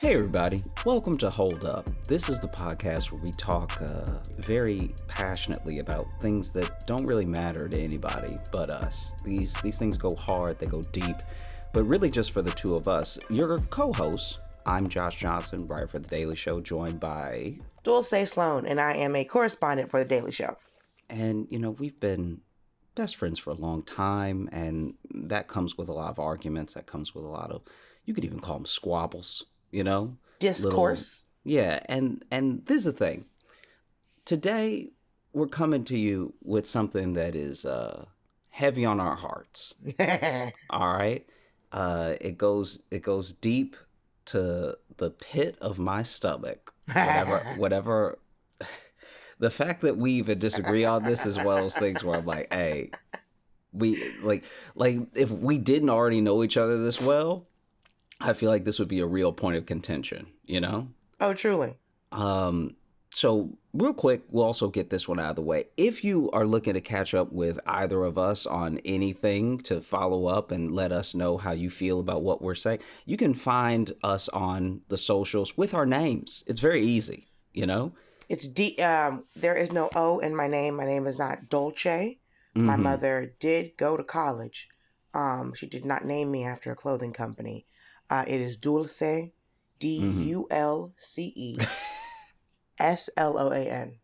Hey everybody, welcome to Hold Up. This is the podcast where we talk very passionately about things that don't really matter to anybody but us. These things go hard, they go deep, but really just for the two of us. Your co-host, I'm Josh Johnson, writer for The Daily Show, joined by Dulcé Sloan, and I am a correspondent for The Daily Show. And, we've been best friends for a long time, and that comes with a lot of arguments. That comes with a lot of, you could even call them squabbles. Discourse. And this is the thing. Today, we're coming to you with something that is heavy on our hearts. All right? It goes deep to the pit of my stomach. Whatever. The fact that we even disagree on this is one of those things where I'm like, hey, we like if we didn't already know each other this well, I feel like this would be a real point of contention, Oh, truly. So real quick, we'll also get this one out of the way. If you are looking to catch up with either of us on anything to follow up and let us know how you feel about what we're saying, you can find us on the socials with our names. It's very easy, It's there is no O in my name. My name is not Dulcé. Mm-hmm. My mother did go to college. She did not name me after a clothing company. It is Dulcé, Dulce Sloan,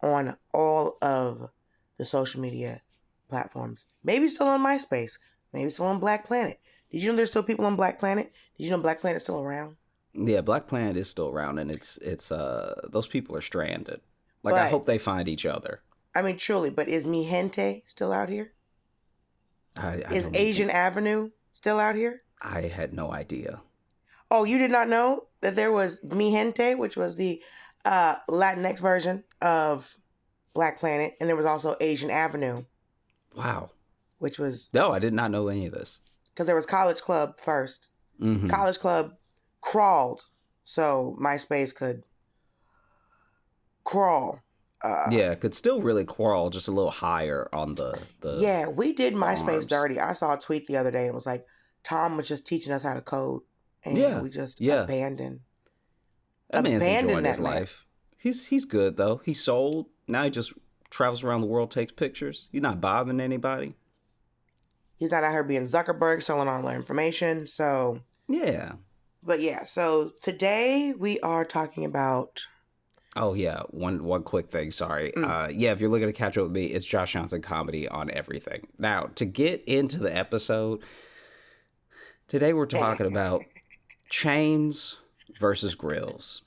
on all of the social media platforms. Maybe still on MySpace. Maybe still on Black Planet. Did you know there's still people on Black Planet? Did you know Black Planet's still around? Yeah, Black Planet is still around, and it's those people are stranded. I hope they find each other. I mean, truly, but is Mi Gente still out here? Is Asian Avenue still out here? I had no idea. Oh, you did not know that there was Mi Gente, which was the Latinx version of Black Planet, and there was also Asian Avenue. Wow. Which was... No, I did not know any of this. Because there was College Club first. Mm-hmm. College Club crawled, so MySpace could crawl. Could still really crawl, just a little higher on the Yeah, we did MySpace arms. dirty. I saw a tweet the other day, and it was like, Tom was just teaching us how to code, and we just abandoned. That man's enjoying his life. He's good, though. He sold. Now he just travels around the world, takes pictures. He's not bothering anybody. He's not out here being Zuckerberg, selling all our information, so... Yeah. But yeah, so today we are talking about... Oh, yeah. One quick thing. Sorry. If you're looking to catch up with me, it's Josh Johnson Comedy on everything. Now, to get into the episode, today we're talking about chainz versus Grillz.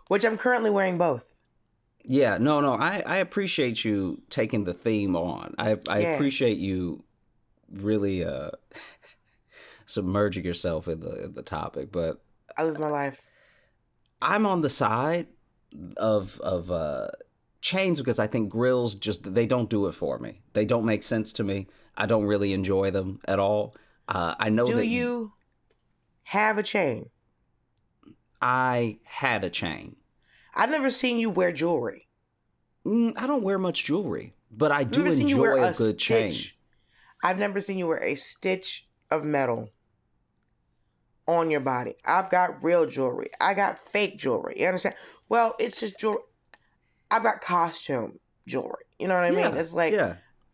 Which I'm currently wearing both. Yeah. No. I appreciate you taking the theme on. I appreciate you really submerging yourself in the topic. But I live my life. I'm on the side of chainz because I think Grillz they don't do it for me. They don't make sense to me. I don't really enjoy them at all. I know. Do you have a chain? I had a chain. I've never seen you wear jewelry. I don't wear much jewelry, but I do enjoy a good chain. I've never seen you wear a stitch of metal on your body. I've got real jewelry. I got fake jewelry. You understand? Well, it's just jewelry. I've got costume jewelry. You know what I mean? It's like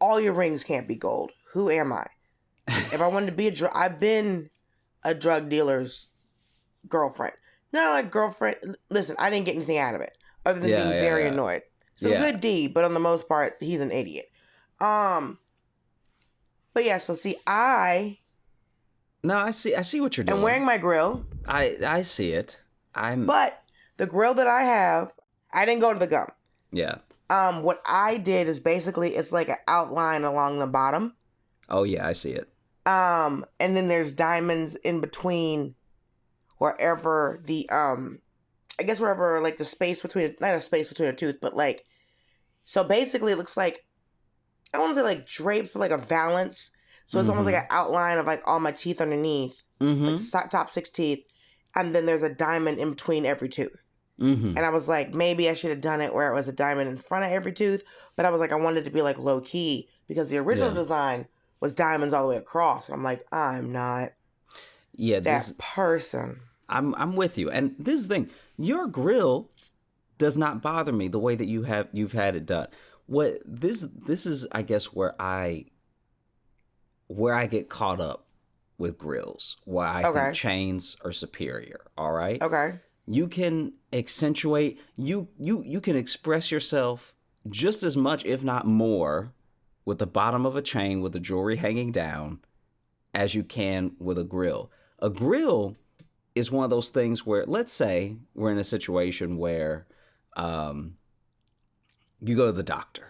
all your rings can't be gold. Who am I? If I wanted to be I've been a drug dealer's girlfriend. Not like girlfriend. Listen, I didn't get anything out of it other than being very annoyed. Some good deed, but on the most part, he's an idiot. But yeah, so see, I see what you're doing. I'm wearing my grill. I see it. But the grill that I have, I didn't go to the gum. Yeah. What I did is basically it's like an outline along the bottom. Oh yeah, I see it. And then there's diamonds in between wherever the I guess wherever like the space between not a space between a tooth, but like so basically it looks like I don't want to say like drapes, but like a valance. So it's almost like an outline of like all my teeth underneath, like the top 6 teeth, and then there's a diamond in between every tooth. And I was like, maybe I should have done it where it was a diamond in front of every tooth, but I was like, I wanted it to be like low key because the original design was diamonds all the way across, and I'm like, I'm not that person. I'm with you. And this is the thing. Your grill does not bother me the way that you've had it done. What this is, I guess, where I get caught up with grills, where I think chainz are superior. All right. Okay. You can accentuate. You can express yourself just as much, if not more, with the bottom of a chain with the jewelry hanging down, as you can with a grill. A grill is one of those things where, let's say we're in a situation where you go to the doctor.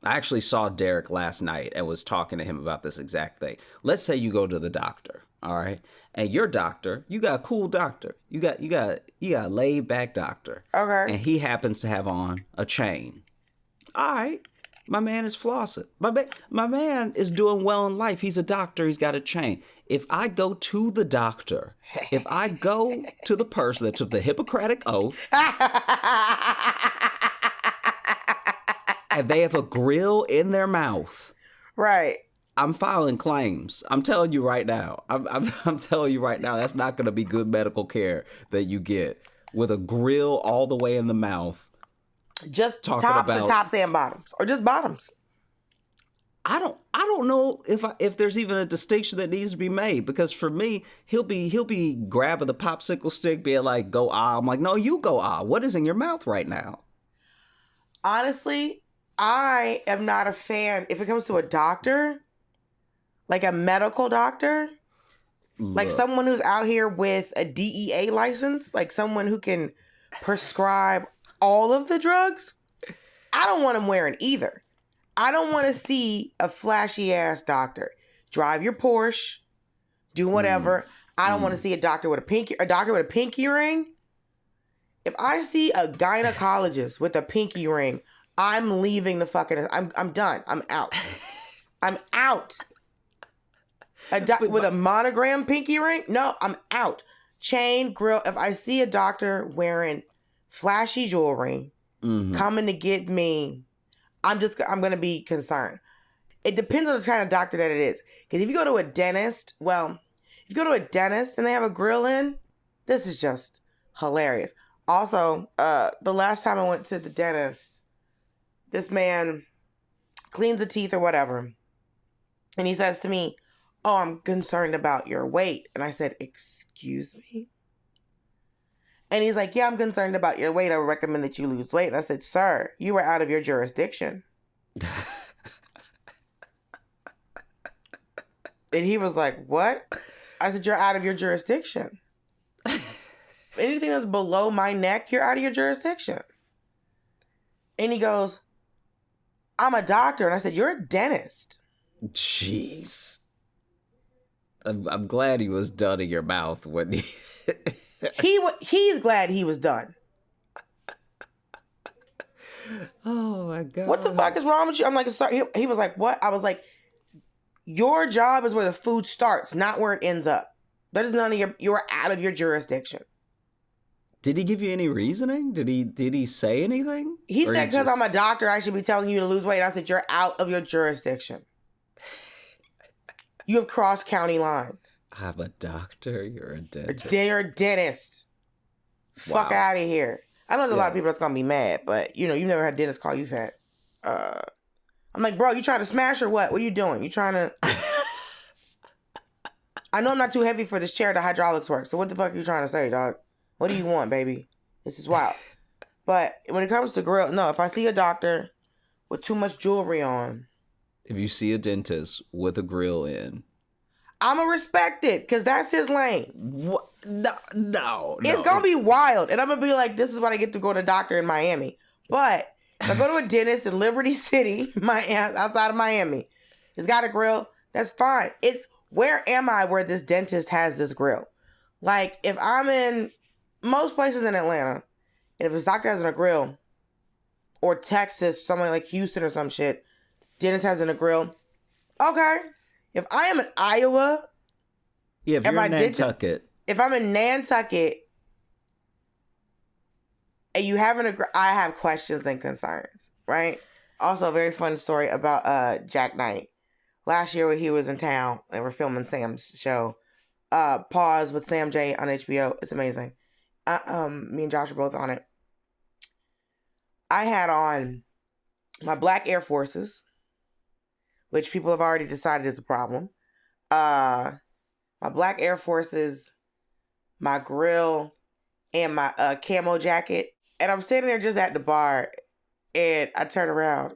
I actually saw Derek last night and was talking to him about this exact thing. Let's say you go to the doctor, all right? And your doctor, you got a cool doctor. You got a laid back doctor. Okay. And he happens to have on a chain. All right. My man is flossing. My man is doing well in life. He's a doctor. He's got a chain. If I go to the doctor, if I go to the person that took the Hippocratic Oath, and they have a grill in their mouth, right? I'm filing claims. I'm telling you right now. I'm telling you right now. That's not going to be good medical care that you get with a grill all the way in the mouth. Just tops and bottoms, or just bottoms. I don't know if there's even a distinction that needs to be made, because for me, he'll be grabbing the popsicle stick, being like, "Go ah." I'm like, "No, you go ah. What is in your mouth right now?" Honestly, I am not a fan if it comes to a doctor, like a medical doctor, like someone who's out here with a DEA license, like someone who can prescribe all of the drugs. I don't want them wearing either. I don't want to see a flashy ass doctor drive your Porsche, do whatever. I don't want to see a doctor with a pinky ring. If I see a gynecologist with a pinky ring, I'm leaving the fucking. I'm done. I'm out. I'm out. With a monogram pinky ring? No, I'm out. Chain, grill. If I see a doctor wearing flashy jewelry coming to get me, I'm going to be concerned. It depends on the kind of doctor that it is. Because if you go to a dentist, and they have a grill in, this is just hilarious. Also, the last time I went to the dentist, this man cleans the teeth or whatever. And he says to me, "Oh, I'm concerned about your weight." And I said, "Excuse me?" And he's like, "Yeah, I'm concerned about your weight. I would recommend that you lose weight." And I said, "Sir, you are out of your jurisdiction." And he was like, "What?" I said, "You're out of your jurisdiction. Anything that's below my neck, you're out of your jurisdiction." And he goes, "I'm a doctor." And I said, "You're a dentist." Jeez. I'm glad he was done in your mouth when he... He's glad he was done. Oh my God. What the fuck is wrong with you? I'm like, he was like, "What?" I was like, "Your job is where the food starts, not where it ends up. That is none of you're out of your jurisdiction." Did he give you any reasoning? Did he say anything? He said, "Because I'm a doctor, I should be telling you to lose weight." And I said, "You're out of your jurisdiction. You have crossed county lines." I'm a doctor. You're a dentist. You're a dentist. Fuck out of here. I know there's a lot of people that's gonna be mad, but you never had dentists call you fat. I'm like, "Bro, you trying to smash or what? What are you doing? You trying to?" I know I'm not too heavy for this chair. The hydraulics work. So what the fuck are you trying to say, dog? What do you want, baby? This is wild. But when it comes to grill, no. If I see a doctor with too much jewelry on, if you see a dentist with a grill in, I'm going to respect it because that's his lane. What? No. It's going to be wild. And I'm going to be like, this is what I get to go to a doctor in Miami. But if I go to a dentist in Liberty City, outside of Miami, he's got a grill, that's fine. It's where am I where this dentist has this grill? Like, if I'm in most places in Atlanta, and if this doctor has a grill, or Texas, somewhere like Houston or some shit, dentist has a grill, okay. If I am in Iowa, yeah, if you're in Nantucket, if I'm in Nantucket, and you having I have questions and concerns, right? Also, a very fun story about Jack Knight. Last year when he was in town and we're filming Sam's show, Pause with Sam J on HBO. It's amazing. Me and Josh are both on it. I had on my black Air Forces, which people have already decided is a problem. My black Air Forces, my grill, and my camo jacket. And I'm standing there just at the bar, and I turn around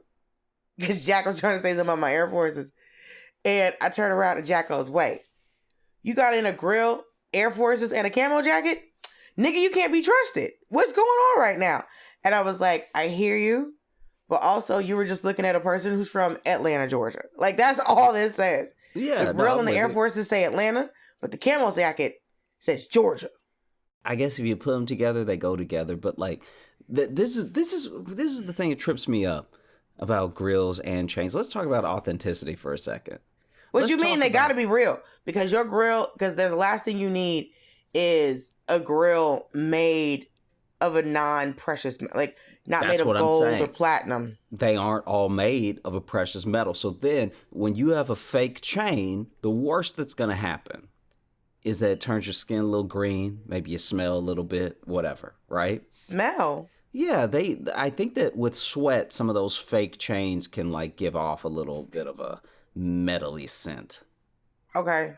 because Jack was trying to say something about my Air Forces. And I turn around and Jack goes, wait, you got in a grill, Air Forces, and a camo jacket? Nigga, you can't be trusted. What's going on right now? And I was like, I hear you, but also you were just looking at a person who's from Atlanta, Georgia. Like, that's all this says. Yeah. The grill and the Air Forces say Atlanta, but the camo jacket says Georgia. I guess if you put them together, they go together. But like, this is the thing that trips me up about Grillz and chainz. Let's talk about authenticity for a second. What you mean? They got to be real, because your grill. Because there's the last thing you need is a grill made of a non-precious, like not made of gold or platinum. They aren't all made of a precious metal. So then, when you have a fake chain, the worst that's gonna happen is that it turns your skin a little green. Maybe you smell a little bit, whatever, right? Smell? Yeah, I think that with sweat, some of those fake chains can like give off a little bit of a metally scent. Okay.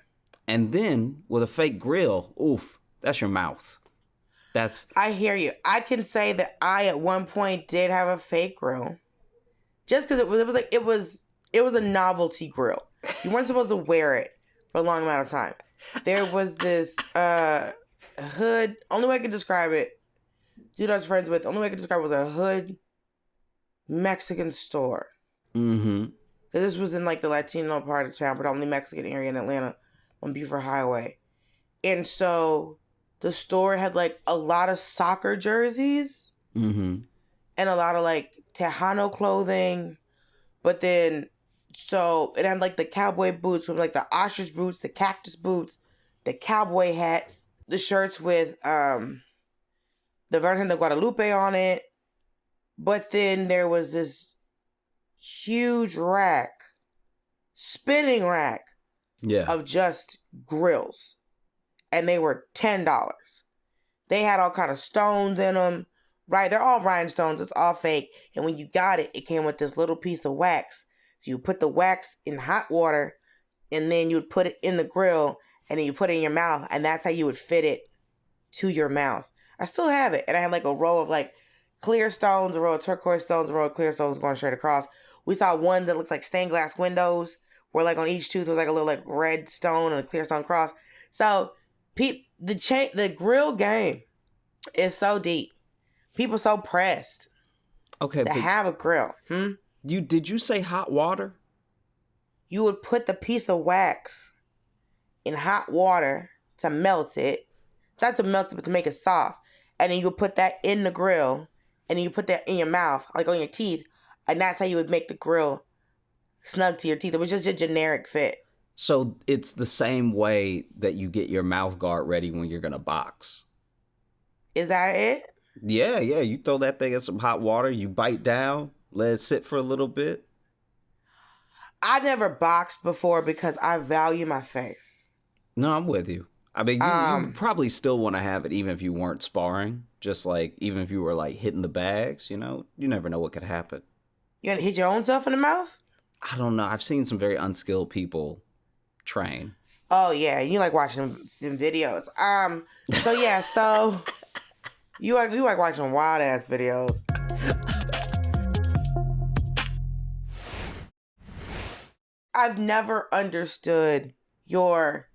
And then with a fake grill, oof, that's your mouth. I hear you. I can say that I at one point did have a fake grill, just because it was a novelty grill. You weren't supposed to wear it for a long amount of time. There was this hood. Only way I could describe it, dude I was friends with. Only way I could describe it was a hood Mexican store. Mm-hmm. This was in like the Latino part of town, predominantly Mexican area in Atlanta, on Buford Highway. And so the store had like a lot of soccer jerseys, mm-hmm, and a lot of like Tejano clothing. But then, so it had like the cowboy boots with like the ostrich boots, the cactus boots, the cowboy hats, the shirts with the Virgen de Guadalupe on it. But then there was this huge spinning rack of just grills. And they were $10. They had all kind of stones in them, right? They're all rhinestones. It's all fake. And when you got it, it came with this little piece of wax. So you put the wax in hot water, and then you would put it in the grill, and then you put it in your mouth, and that's how you would fit it to your mouth. I still have it. And I had like a row of like clear stones, a row of turquoise stones, a row of clear stones going straight across. We saw one that looked like stained glass windows, where like on each tooth was like a little like red stone and a clear stone cross. So the grill game is so deep. People so pressed to have a grill. Did you say hot water? You would put the piece of wax in hot water to melt it. Not to melt it, but to make it soft. And then you would put that in the grill, and then you put that in your mouth, like on your teeth, and that's how you would make the grill snug to your teeth. It was just a generic fit. So it's the same way that you get your mouth guard ready when you're going to box. Is that it? Yeah. You throw that thing in some hot water, you bite down, let it sit for a little bit. I've never boxed before because I value my face. No, I'm with you. I mean, you probably still want to have it even if you weren't sparring. Just like, even if you were like hitting the bags, you know, you never know what could happen. You gonna hit your own self in the mouth? I don't know. I've seen some very unskilled people train. Oh yeah, you like watching them videos. So you like watching wild ass videos. I've never understood your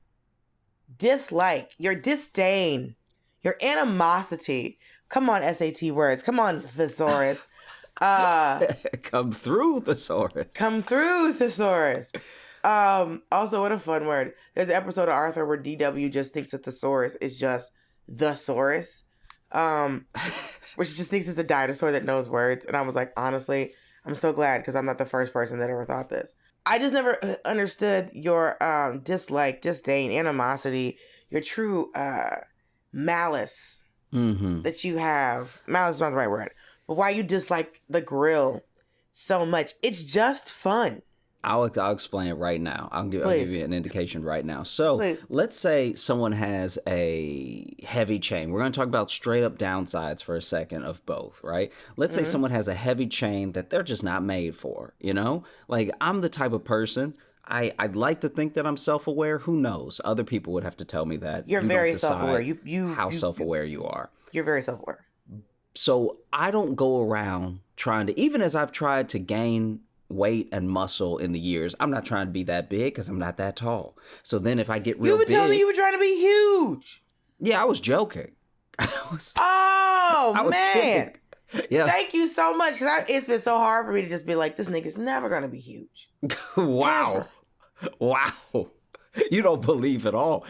dislike, your disdain, your animosity. Come on, SAT words. Come on, thesaurus. Come through thesaurus. Come through thesaurus. Also, what a fun word. There's an episode of Arthur where DW just thinks that thesaurus is just thesaurus. Which just thinks it's a dinosaur that knows words. And I was like, honestly, I'm so glad because I'm not the first person that ever thought this. I just never understood your dislike, disdain, animosity, your true malice that you have. Malice is not the right word. But why you dislike the grill so much. It's just fun. I'll explain it right now. I'll give you an indication right now. So let's say someone has a heavy chain. We're going to talk about straight up downsides for a second of both, right? Let's say someone has a heavy chain that they're just not made for, you know? Like, I'm the type of person, I'd like to think that I'm self-aware. Who knows? Other people would have to tell me that. You're very self-aware. How self-aware you are. You're very self-aware. So I don't go around trying to, even as I've tried to gain weight and muscle in the years, I'm not trying to be that big because I'm not that tall. So then if I get real big... You were telling me you were trying to be huge. Yeah, I was joking. Man. Kidding. Yeah. Thank you so much. Cause it's been so hard for me to just be like, this nigga's never going to be huge. Wow. Never. Wow. You don't believe at all.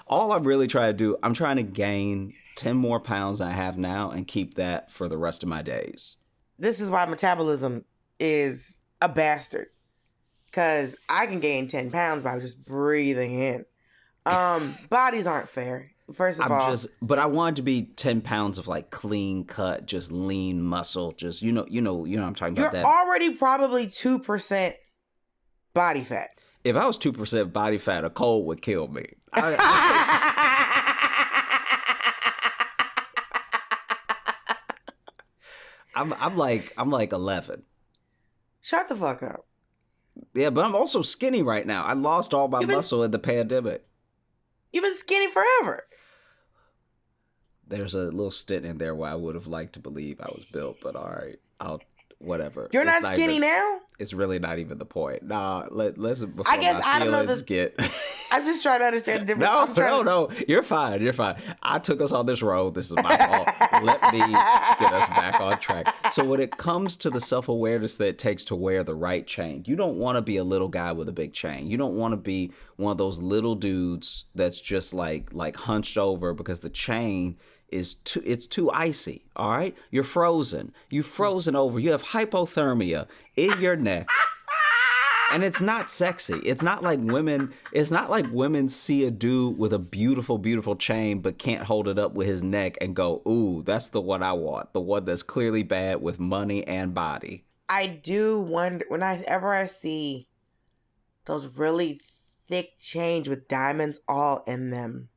All I'm really trying to do, I'm trying to gain 10 more pounds than I have now and keep that for the rest of my days. This is why metabolism is a bastard. Because I can gain 10 pounds by just breathing in. Bodies aren't fair. First of all, but I wanted to be 10 pounds of like clean cut, just lean muscle, just you know I'm talking about that. You're already probably 2% body fat. If I was 2% body fat, a cold would kill me. I'm like 11. Shut the fuck up. Yeah, but I'm also skinny right now. I lost all my muscle in the pandemic. You've been skinny forever. There's a little stint in there where I would have liked to believe I was built, but all right, whatever. You're not skinny now? It's really not even the point. Nah, let's before I guess my I don't know this. I'm just trying to understand the difference. No. You're fine. I took us on this road. This is my fault. Let me get us back on track. So when it comes to the self-awareness that it takes to wear the right chain, you don't want to be a little guy with a big chain. You don't want to be one of those little dudes that's just like hunched over because the chain is too icy. All right, you're frozen. You've frozen over. You have hypothermia in your neck, and it's not sexy. It's not like women see a dude with a beautiful, beautiful chain but can't hold it up with his neck and go, "Ooh, that's the one I want. The one that's clearly bad with money and body." I do wonder whenever I see those really thick chains with diamonds all in them.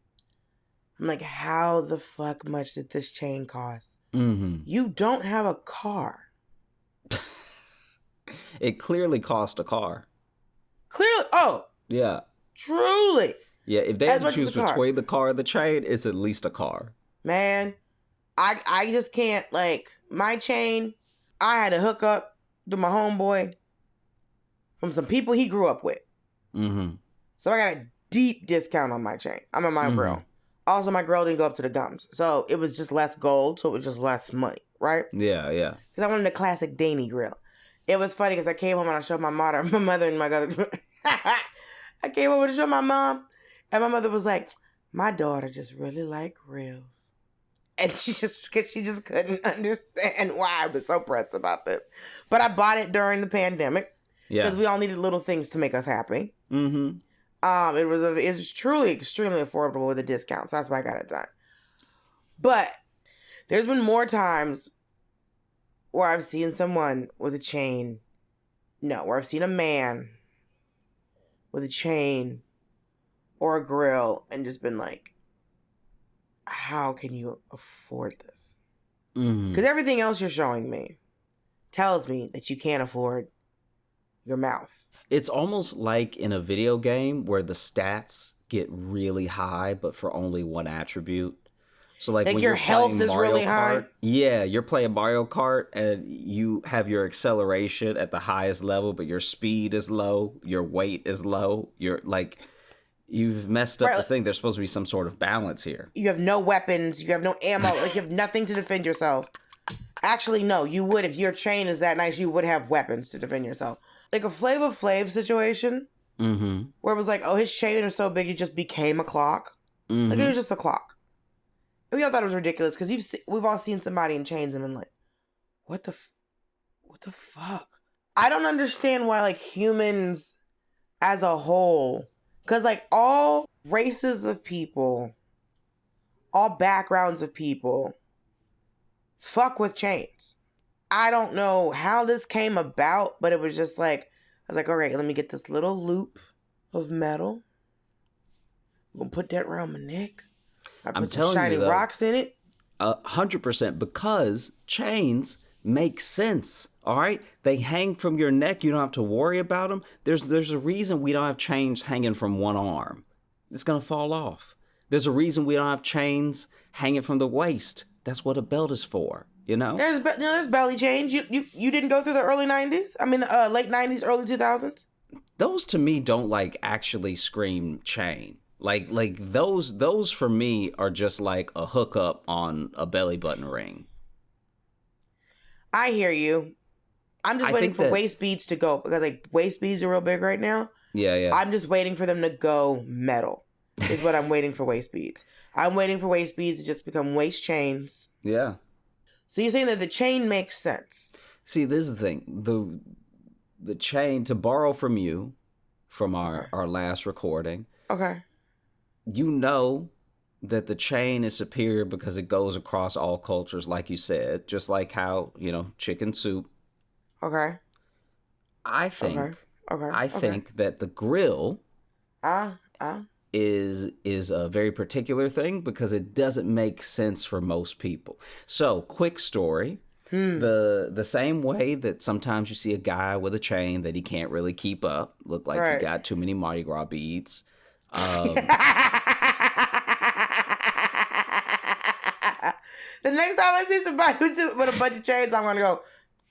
I'm like, how the fuck much did this chain cost? Mm-hmm. You don't have a car. It clearly cost a car. Clearly? Oh. Yeah. Truly. Yeah, if they had to choose between the car and the chain, it's at least a car. Man, I just can't, like, my chain, I had to hook up to my homeboy from some people he grew up with. Mm-hmm. So I got a deep discount on my chain. I'm in my grill. Also, my girl didn't go up to the gums. So it was just less gold, so it was just less money, right? Yeah. Because I wanted a classic Danny grill. It was funny because I came home and I showed my mother and my brother. I came over to show my mom, and my mother was like, my daughter just really liked Grillz. And she just couldn't understand why I was so pressed about this. But I bought it during the pandemic. Yeah. Because we all needed little things to make us happy. Mm-hmm. It was truly extremely affordable with a discount, so that's why I got it done. But there's been more times where I've seen someone with a chain. No, where I've seen a man with a chain or a grill and just been like, how can you afford this? Because everything else you're showing me tells me that you can't afford your mouth. It's almost like in a video game where the stats get really high, but for only one attribute. So like when your health is really high. Yeah, you're playing Mario Kart and you have your acceleration at the highest level, but your speed is low, your weight is low. You've messed up the thing. There's supposed to be some sort of balance here. You have no weapons, you have no ammo, like you have nothing to defend yourself. Actually, no, you would. If your chain is that nice, you would have weapons to defend yourself. Like a Flavor Flav situation, where it was like, oh, his chain was so big, it just became a clock. Like, it was just a clock. And we all thought it was ridiculous, because we've all seen somebody in chains and been like, what the fuck? I don't understand why, like, humans as a whole, because, like, all races of people, all backgrounds of people, fuck with chains. I don't know how this came about, but it was just like, was like, all right, let me get this little loop of metal. I'm going to put that around my neck. I put some shiny rocks in it. 100%, because chains make sense. All right, they hang from your neck. You don't have to worry about them. There's a reason we don't have chains hanging from one arm. It's gonna fall off. There's a reason we don't have chains hanging from the waist. That's what a belt is for. You know. There's belly chains. You didn't go through the early 90s. I mean, the late 90s, early 2000s. Those to me don't like actually scream chain. Like those for me are just like a hookup on a belly button ring. I hear you. I'm just waiting for waist beads to go, because like waist beads are real big right now. Yeah. I'm just waiting for them to go metal. Is what I'm waiting for waist beads. I'm waiting for waist beads to just become waist chains. Yeah. So you're saying that the chain makes sense. See, this is the thing. The chain, to borrow from you from our last recording. Okay. You know that the chain is superior because it goes across all cultures, like you said, just like how, chicken soup. Okay. I think that the grill is a very particular thing because it doesn't make sense for most people. So, quick story. The same way that sometimes you see a guy with a chain that he can't really keep up, look like he got too many Mardi Gras beads. The next time I see somebody with a bunch of chains, I'm gonna go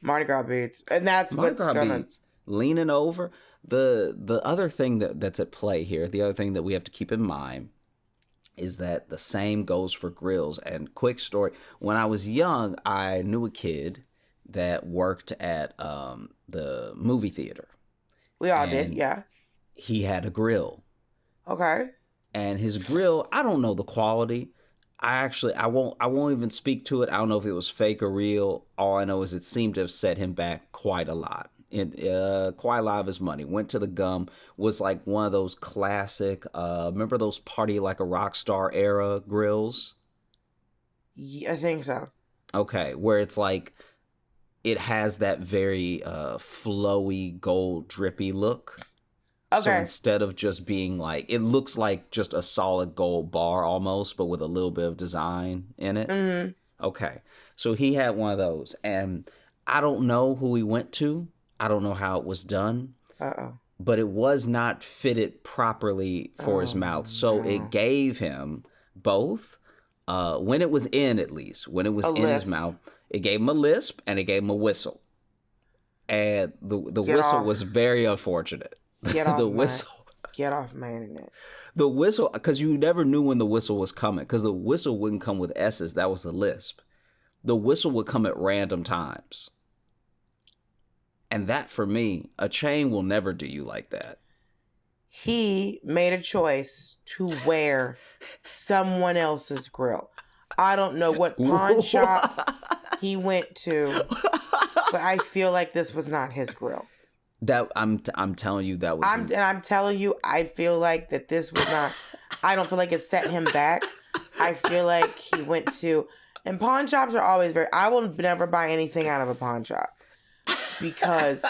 Mardi Gras beads, and that's what's gonna leaning over. The other thing that's at play here, the other thing that we have to keep in mind, is that the same goes for Grillz. And quick story: when I was young, I knew a kid that worked at the movie theater. We all did, yeah. He had a grill. Okay. And his grill, I don't know the quality. I won't even speak to it. I don't know if it was fake or real. All I know is it seemed to have set him back quite a lot. Quite a lot of his money went to the gum. Was like one of those classic, remember those Party Like a Rock Star era grills? Yeah, I think so. Okay, where it's like, it has that very flowy, gold, drippy look. Okay. So instead of just being like, it looks like just a solid gold bar almost, but with a little bit of design in it. Mm-hmm. Okay. So he had one of those. And I don't know who he went to. I don't know how it was done. But it was not fitted properly for his mouth. So it gave him both, when it was in at least, when it was in his mouth, it gave him a lisp and it gave him a whistle. And the whistle was very unfortunate. Get off my internet. The whistle, because you never knew when the whistle was coming, because the whistle wouldn't come with S's. That was the lisp. The whistle would come at random times. And that, for me, a chain will never do you like that. He made a choice to wear someone else's grill. I don't know what pawn shop he went to, but I feel like this was not his grill. That I'm telling you that was. I'm telling you, I feel like that this was not. I don't feel like it set him back. I feel like he went to, and pawn shops are always very. I will never buy anything out of a pawn shop because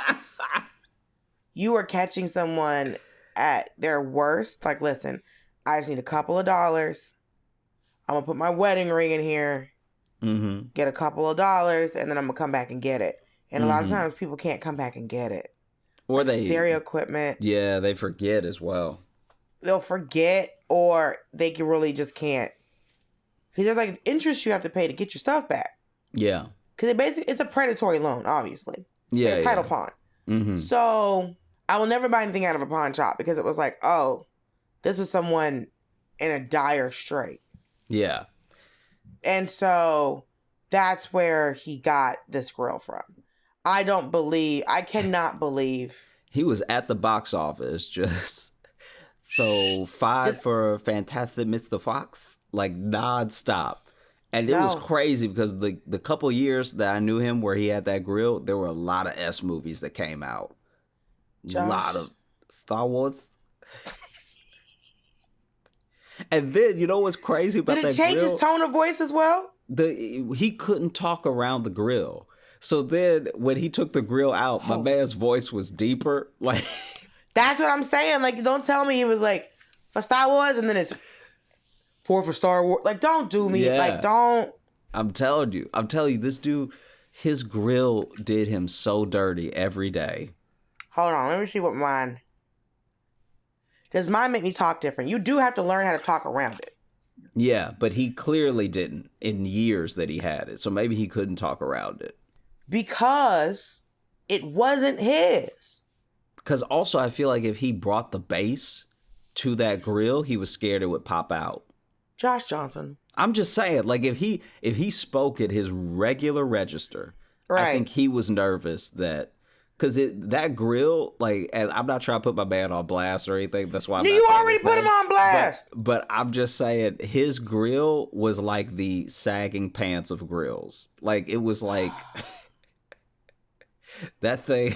you are catching someone at their worst. Like, listen, I just need a couple of dollars. I'm gonna put my wedding ring in here, get a couple of dollars, and then I'm gonna come back and get it. And a lot of times, people can't come back and get it. Or they stereo equipment. Yeah, they forget as well. They'll forget, or they can really just can't. Because there's like interest you have to pay to get your stuff back. Yeah. Because it's a predatory loan, obviously. Yeah. It's a title pawn. Mm-hmm. So I will never buy anything out of a pawn shop because it was like, oh, this was someone in a dire strait. Yeah. And so that's where he got this grill from. I cannot believe. He was at the box office just so for Fantastic Mr. Fox, like nonstop. And it was crazy because the couple years that I knew him where he had that grill, there were a lot of S movies that came out. A lot of Star Wars. And then, you know what's crazy about that grill? Did it change his tone of voice as well? He couldn't talk around the grill. So then when he took the grill out, my man's voice was deeper. Like that's what I'm saying. Like, don't tell me he was like for Star Wars and then it's for Star Wars. Like, don't do me. Yeah. Like, don't. I'm telling you, this dude, his grill did him so dirty every day. Hold on, let me see what mine. Does mine make me talk different? You do have to learn how to talk around it. Yeah, but he clearly didn't in years that he had it. So maybe he couldn't talk around it. Because it wasn't his. Because also I feel like if he brought the bass to that grill, he was scared it would pop out. Josh Johnson. I'm just saying, like if he spoke at his regular register, right. I think he was nervous that because that grill, like, and I'm not trying to put my man on blast or anything. That's why I'm not you saying already put him on blast. But I'm just saying his grill was like the sagging pants of grills. Like it was like that thing.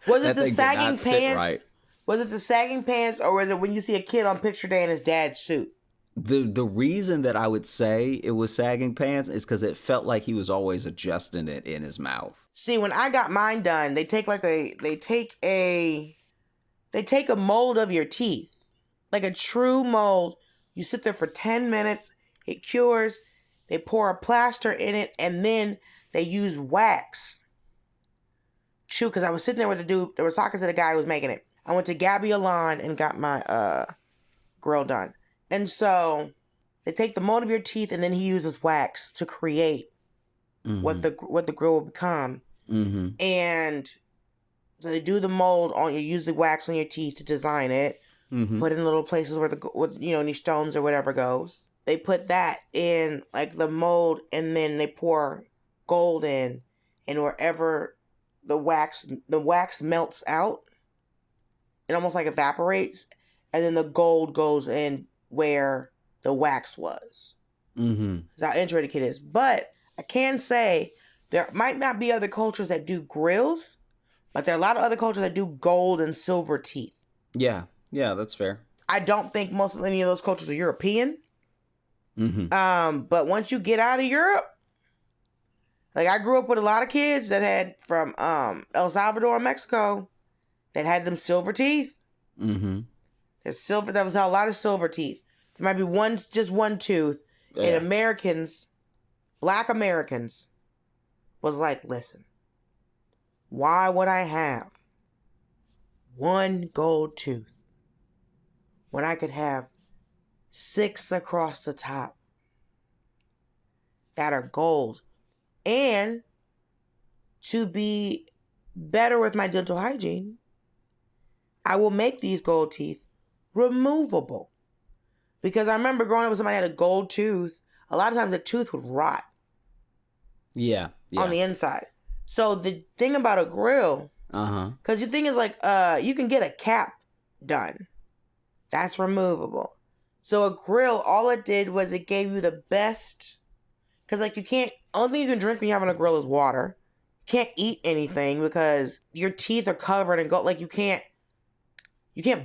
Was it the sagging pants? Right. Was it the sagging pants, or was it when you see a kid on picture day in his dad's suit? The reason that I would say it was sagging pants is because it felt like he was always adjusting it in his mouth. See, when I got mine done, they take a mold of your teeth, like a true mold. You sit there for 10 minutes, it cures. They pour a plaster in it, and then they use wax. Because I was sitting there with the dude. They were talking to the guy who was making it. I went to Gabby Alon and got my grill done. And so they take the mold of your teeth, and then he uses wax to create what the grill will become. Mm-hmm. And so they do the mold on you. Use the wax on your teeth to design it. Mm-hmm. Put in little places where any stones or whatever goes. They put that in like the mold, and then they pour gold in, and wherever the wax melts out, it almost like evaporates, and then the gold goes in where the wax was. Mm-hmm. That's how intricate it is. But I can say there might not be other cultures that do grills, but there are a lot of other cultures that do gold and silver teeth. Yeah, that's fair. I don't think any of those cultures are European. Mm-hmm. But once you get out of Europe, like I grew up with a lot of kids that had from El Salvador and Mexico that had them silver teeth. Mm-hmm. There was a lot of silver teeth. There might be just one tooth. Yeah. And Americans, black Americans, was like, listen, why would I have one gold tooth when I could have 6 across the top that are gold? And to be better with my dental hygiene, I will make these gold teeth removable. Because I remember growing up with somebody who had a gold tooth, a lot of times the tooth would rot. Yeah. On the inside. So the thing about a grill, because the thing is like, you can get a cap done. That's removable. So a grill, all it did was it gave you the best, because like only thing you can drink when you have on a grill is water. You can't eat anything because your teeth are covered in gold. Like you can't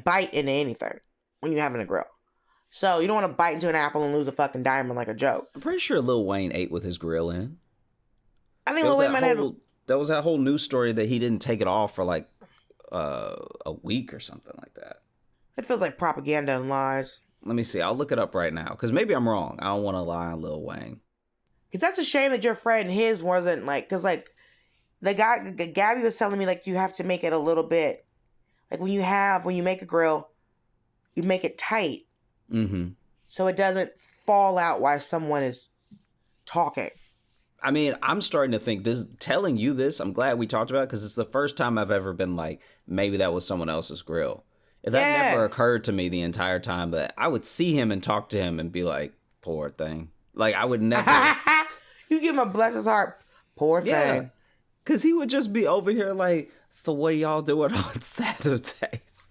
bite into anything when you have in a grill. So you don't want to bite into an apple and lose a fucking diamond like a joke. I'm pretty sure Lil Wayne ate with his grill in. I think Lil Wayne might have. That was that whole news story that he didn't take it off for like a week or something like that. It feels like propaganda and lies. Let me see. I'll look it up right now because maybe I'm wrong. I don't want to lie on Lil Wayne. Because that's a shame that your friend his wasn't like, because like the guy, Gabby was telling me like you have to make it a little bit, like when you make a grill, you make it tight. Mm-hmm. So it doesn't fall out while someone is talking. I mean, I'm starting to think telling you this, I'm glad we talked about it because it's the first time I've ever been like, maybe that was someone else's grill. That never occurred to me the entire time, but I would see him and talk to him and be like, poor thing. Like, I would never. You give him a bless his heart. Poor thing. Because he would just be over here like, so what are y'all doing on Saturdays?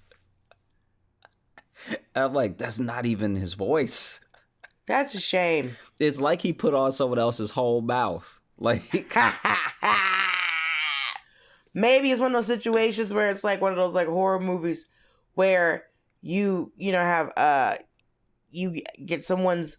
I'm like, that's not even his voice. That's a shame. It's like he put on someone else's whole mouth. Like, maybe it's one of those situations where it's like one of those like horror movies where you have you get someone's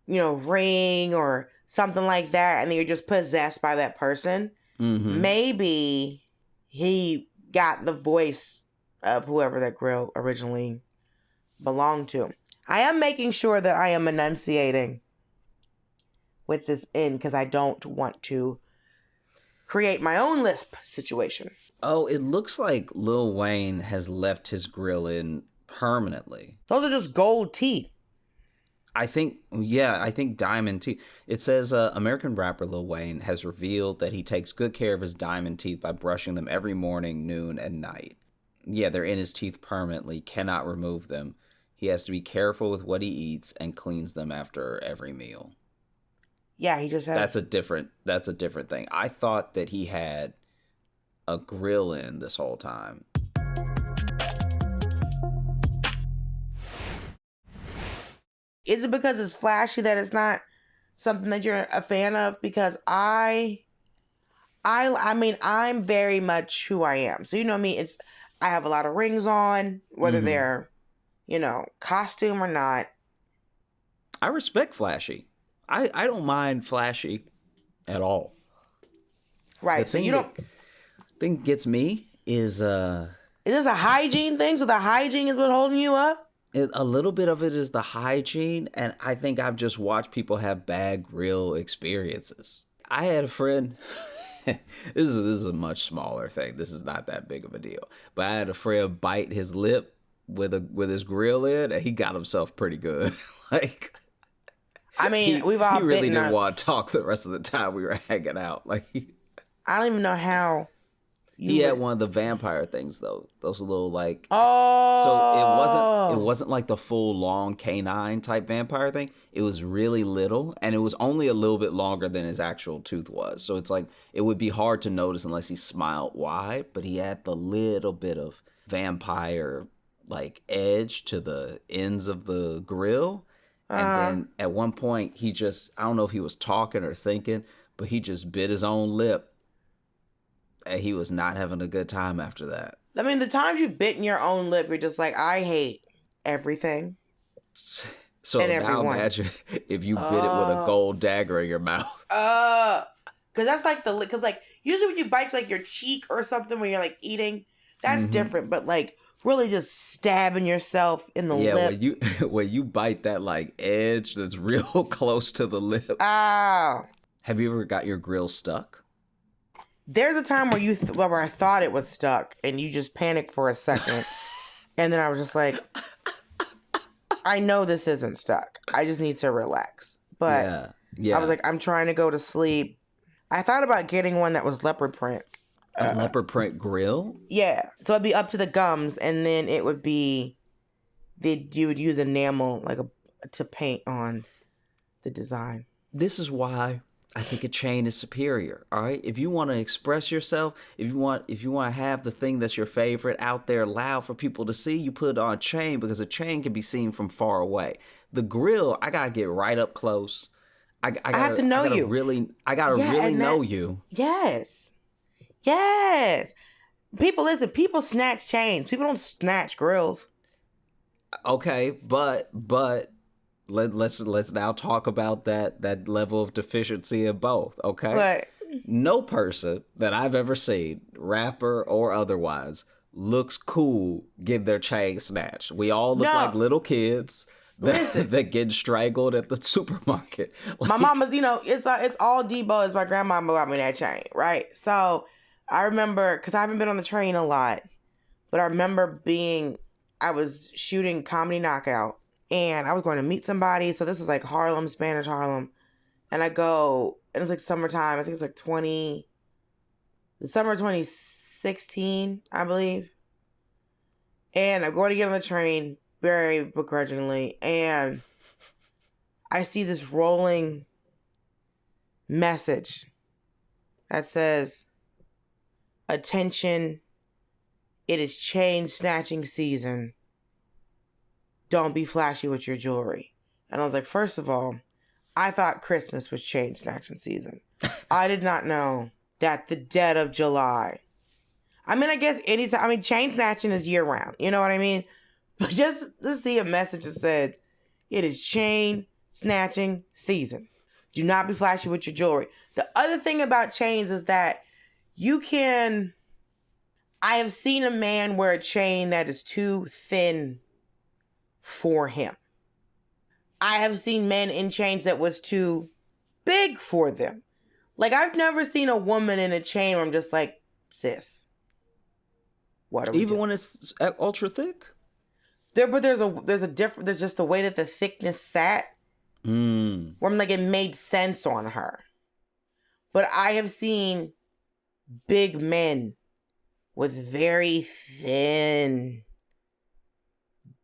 ring or something like that, and then you're just possessed by that person. maybe he got the voice of whoever that grill originally belonged to. I am making sure that I am enunciating with this in because I don't want to create my own lisp situation. Oh, it looks like Lil Wayne has left his grill in permanently. Those are just gold teeth. I think diamond teeth. It says American rapper Lil Wayne has revealed that he takes good care of his diamond teeth by brushing them every morning, noon, and night. Yeah, they're in his teeth permanently, cannot remove them. He has to be careful with what he eats and cleans them after every meal. Yeah, he just has... That's a different thing. I thought that he had a grill in this whole time. Is it because it's flashy that it's not something that you're a fan of? Because I mean, I'm very much who I am. So you know me, I have a lot of rings on, whether they're, costume or not. I respect flashy. I don't mind flashy at all. Right. So you don't... thing gets me is... Is this a hygiene thing? So the hygiene is what holding you up? A little bit of it is the hygiene, and I think I've just watched people have bad grill experiences. I had a friend... this is a much smaller thing. This is not that big of a deal. But I had a friend bite his lip with his grill in, and he got himself pretty good. I mean, we've all he really didn't want to talk the rest of the time we were hanging out. I don't even know how. He had one of the vampire things though. Those little Oh. So it wasn't like the full long canine type vampire thing. It was really little, and it was only a little bit longer than his actual tooth was. So it's like it would be hard to notice unless he smiled wide. But he had the little bit of vampire edge to the ends of the grill. And then at one point, I don't know if he was talking or thinking, but he just bit his own lip. And he was not having a good time after that. I mean, the times you've bitten your own lip, you're just like, I hate everything. So now everyone. Imagine if you bit it with a gold dagger in your mouth. Because that's because usually when you bite your cheek or something when you're eating, that's different. But really just stabbing yourself in the lip. Yeah, when you bite that edge that's real close to the lip. Ow. Have you ever got your grill stuck? There's a time where where I thought it was stuck and you just panicked for a second. And then I was just like, I know this isn't stuck. I just need to relax. But I was like, I'm trying to go to sleep. I thought about getting one that was leopard print. A leopard print grill? Yeah. So it'd be up to the gums, and then it would be you would use enamel to paint on the design. This is why I think a chain is superior. All right. If you want to express yourself, if you want to have the thing that's your favorite out there loud for people to see, you put it on a chain because a chain can be seen from far away. The grill, I gotta get right up close. I have to know you. I gotta really know you. Yes. Yes. People snatch chains. People don't snatch grills. Okay, but let's now talk about that level of deficiency in both, okay? But no person that I've ever seen, rapper or otherwise, looks cool getting their chain snatched. We all look like little kids that get strangled at the supermarket. My mama's, it's all Debo as my grandmama got me that chain, right? So I remember, because I haven't been on the train a lot, but I remember I was shooting Comedy Knockout, and I was going to meet somebody. So this was Harlem, Spanish Harlem. And I go, and it was summertime. I think it's the summer of 2016, I believe. And I'm going to get on the train very begrudgingly. And I see this rolling message that says, "Attention, it is chain snatching season. Don't be flashy with your jewelry." And I was like, first of all, I thought Christmas was chain snatching season. I did not know that the dead of July. I mean, I guess anytime. I mean, chain snatching is year round. You know what I mean? But just to see a message that said, it is chain snatching season. Do not be flashy with your jewelry. The other thing about chains is that I have seen a man wear a chain that is too thin for him. I have seen men in chains that was too big for them. Like, I've never seen a woman in a chain where I'm just like, sis, what are we Even doing? when it's ultra thick? But there's just the way that the thickness sat, where I'm like, it made sense on her. But I have seen big men with very thin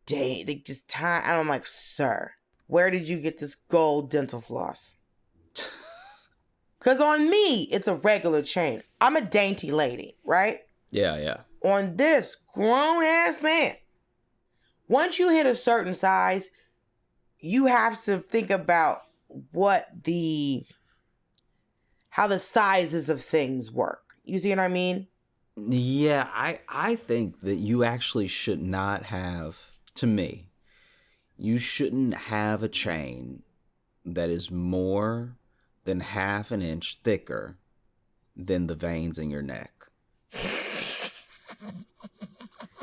they just time. And I'm like, sir, where did you get this gold dental floss? Because on me, it's a regular chain. I'm a dainty lady, right? Yeah. On this grown-ass man, once you hit a certain size, you have to think about how the sizes of things work. You see what I mean? Yeah, I think that you actually should not have, to me, you shouldn't have a chain that is more than half an inch thicker than the veins in your neck.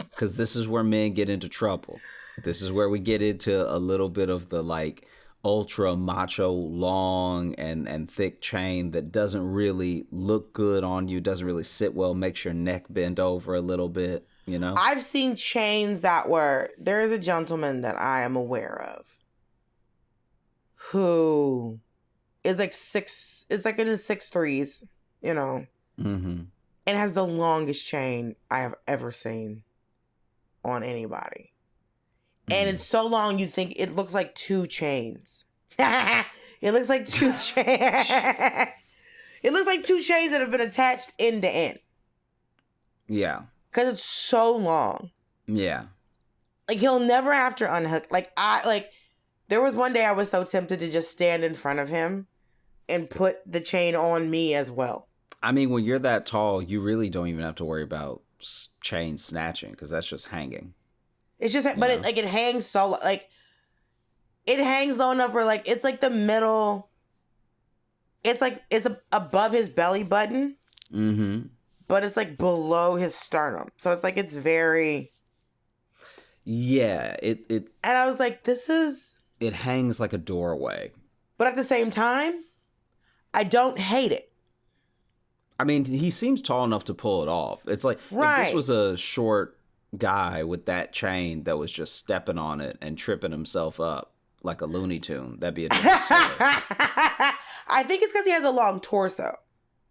Because this is where men get into trouble. This is where we get into a little bit of the like ultra macho long and thick chain that doesn't really look good on you, doesn't really sit well, makes your neck bend over a little bit, you know? I've seen chains there is a gentleman that I am aware of who is like in his 6'3s, you know, and has the longest chain I have ever seen on anybody. And it's so long you think it looks like 2 chains. It looks like 2 chains. It looks like 2 chains that have been attached end to end. Yeah. Because it's so long. Yeah. Like, he'll never have to unhook. There was one day I was so tempted to just stand in front of him and put the chain on me as well. I mean, when you're that tall, you really don't even have to worry about chain snatching because that's just hanging. It's just, but it hangs so, like, it hangs low enough where, like, it's like the middle, it's like, it's above his belly button, but it's like below his sternum. So it's like, it's very. Yeah, it. And I was like, it hangs like a doorway. But at the same time, I don't hate it. I mean, he seems tall enough to pull it off. It's like, if this was a short guy with that chain that was just stepping on it and tripping himself up like a Looney Tune, that'd be a different story. I think it's because he has a long torso.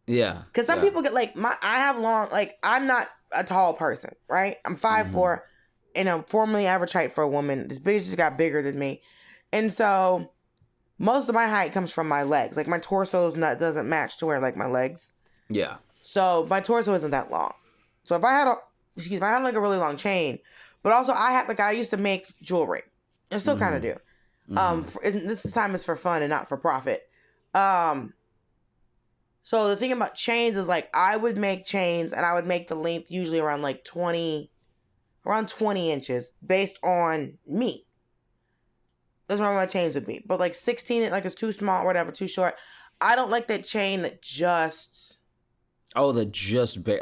Yeah. Because some people get I have long, like, I'm not a tall person, right? I'm 5'4", and I'm formerly average height for a woman. This bitch just got bigger than me. And so most of my height comes from my legs. Like, my torso doesn't match to where, like, my legs. Yeah. So my torso isn't that long. So if I had like a really long chain, but also I used to make jewelry. I still kind of do. This time is for fun and not for profit. So the thing about chains is, like, I would make chains and I would make the length usually around 20 inches based on me. That's where my chains would be. But like 16, like, it's too small, whatever, too short. I don't like that chain that just. Oh,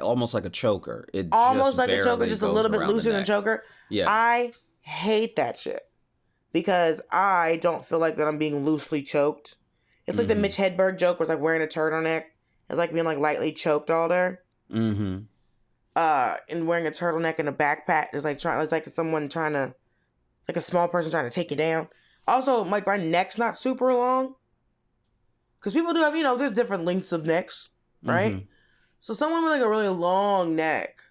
almost like a choker. Almost like a choker, just a little bit looser than a choker. Yeah. I hate that shit because I don't feel like that I'm being loosely choked. It's like the Mitch Hedberg joke where it's like wearing a turtleneck. It's like being like lightly choked all day. And wearing a turtleneck and a backpack is like it's like someone trying to, like a small person trying to take you down. Also, like, my neck's not super long. Because people do have, there's different lengths of necks, right? So someone with like a really long neck,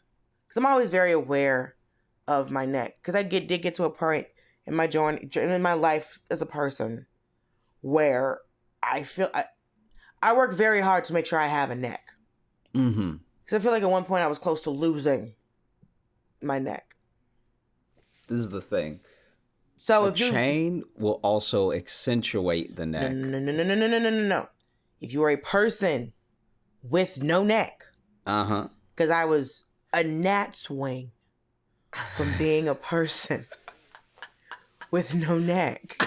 because I'm always very aware of my neck. Because I did get to a point in my in my life as a person where I feel I work very hard to make sure I have a neck. Because I feel like at one point I was close to losing my neck. This is the thing. So the chain will also accentuate the neck. No. If you are a person with no neck. Because I was a gnat's wing from being a person with no neck.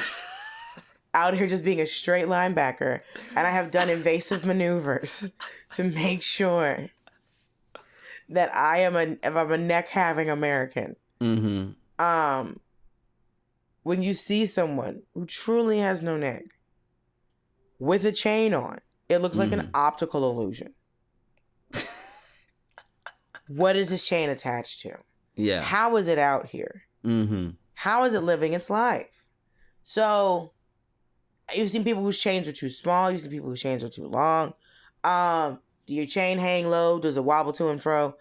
Out here just being a straight linebacker. And I have done invasive maneuvers to make sure that I'm a neck having American. Mm-hmm. When you see someone who truly has no neck with a chain on, it looks like an optical illusion. What is this chain attached to? Yeah. How is it out here? Mm-hmm. How is it living its life? So, you've seen people whose chains are too small. You've seen people whose chains are too long. Do your chain hang low? Does it wobble to and fro?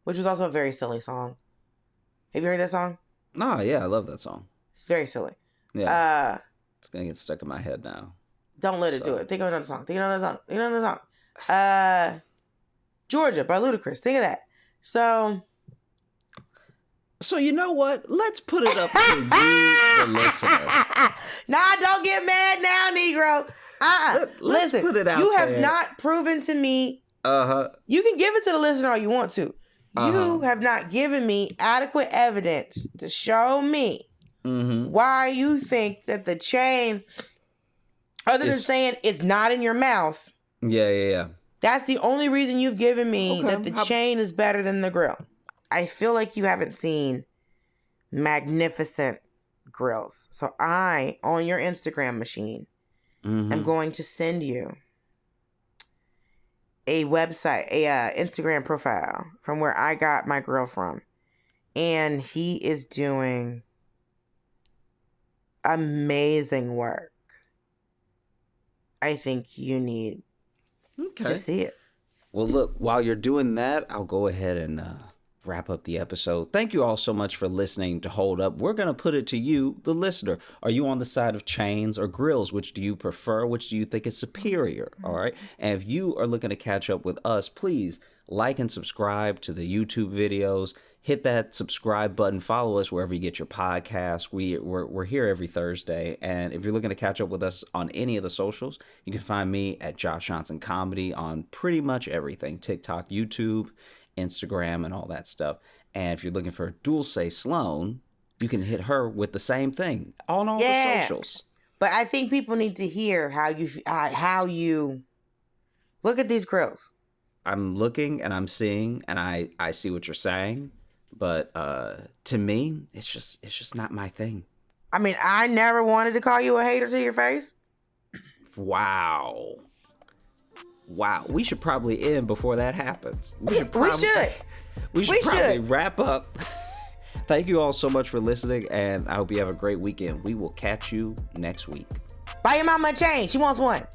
Which was also a very silly song. Have you heard that song? Nah, yeah, I love that song. It's very silly. Yeah. It's gonna get stuck in my head now. Don't let it do it. Think of another song. Think of another song. Georgia by Ludacris. Think of that. So you know what? Let's put it up to you, the listener. Nah, don't get mad now, Negro. Let's Listen, put it out you have there. not proven to me. You can give it to the listener all you want to. You have not given me adequate evidence to show me why you think that the chain, other than saying it's not in your mouth. Yeah. That's the only reason you've given me that the chain is better than the grill. I feel like you haven't seen magnificent grills. So I, on your Instagram machine, am going to send you a website, Instagram profile from where I got my grill from. And he is doing amazing work. I think you need to see it. Well, look, while you're doing that, I'll go ahead and wrap up the episode. Thank you all so much for listening to Hold Up. We're going to put it to you, the listener. Are you on the side of chains or Grillz? Which do you prefer? Which do you think is superior? All right. And if you are looking to catch up with us, please like and subscribe to the YouTube videos. Hit that subscribe button. Follow us wherever you get your podcasts. We're here every Thursday. And if you're looking to catch up with us on any of the socials, you can find me at Josh Johnson Comedy on pretty much everything. TikTok, YouTube, Instagram, and all that stuff. And if you're looking for Dulcé Sloan, you can hit her with the same thing on all the socials. But I think people need to hear how you look at these grills. I'm looking and I'm seeing and I see what you're saying, but to me, it's just not my thing. I mean, I never wanted to call you a hater to your face. Wow. We should probably end before that happens. We should probably wrap up. Thank you all so much for listening, and I hope you have a great weekend. We will catch you next week. Buy your mama a chain. She wants one.